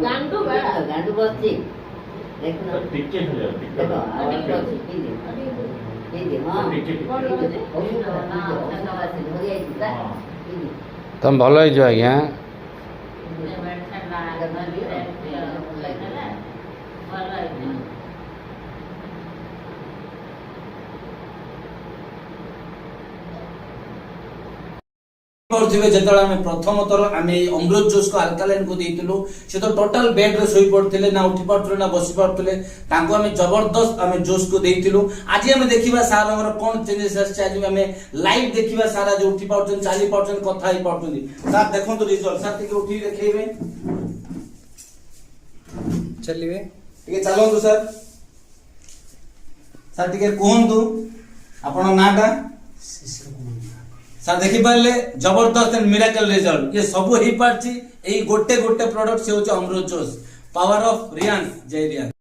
ଗାଣ୍ଡୁ ବେଳା ଗାଣ୍ଡୁ ବସିଛି ଦେଖୁନ ଟିକେ ଦେଖ ଆଉ ଟିକେ ଅଛି ପିନ୍ଧି ହଁ ତମେ ଭଲ ହେଇଛ ଆଜ୍ଞା। ଯେତେବେଳେ ଆମେ ପ୍ରଥମ ଥର ଆମେ ଅମୃତ ଜୁସ୍ କୁ ଆଲକାଲାଇନ୍ କୁ ଦେଇଥିଲୁ ସେ ତ ଟୋଟାଲ ବେଡ୍ ରେ ଶୋଇ ପଡୁଥିଲେ ନା ଉଠି ପାରୁଥିଲେ ନା ବସି ପାରୁଥିଲେ ତାଙ୍କୁ ଆମେ ଜବରଦସ୍ତ ଆମେ ଜୁସ୍ କୁ ଦେଇଥିଲୁ। ଆଜି ଆମେ ଦେଖିବା ସାର୍ ଆମର କଣ ଚେଞ୍ଜେସ୍ ଆସିଛି। ଆଜି ଆମେ ଲାଇଭ ଦେଖିବା ସାର୍ ଆଜି ଉଠି ପାରୁଛନ୍ତି ଚାଲି ପାରୁଛନ୍ତି କଥା ହେଇ ପାରୁଛନ୍ତି। ସାର୍ ଦେଖନ୍ତୁ ରିଜଲ୍ଟ ସାର୍ ଟିକେ ଉଠିକି ଦେଖେଇବେ ଚାଲିବେ ଟିକେ ଚାଲନ୍ତୁ ସାର୍ ସାର୍ ଟିକେ କୁହନ୍ତୁ ଆପଣଙ୍କ ନାଁଟା ସାର୍ ଦେଖିପାରିଲେ ଜबरदस्त एंड मिराकल रिजल्ट ये सब हो पार्ची। गोटे गोटे प्रोडक्ट से होचे अमृत जूस पावर ऑफ रियांस जय रियांस।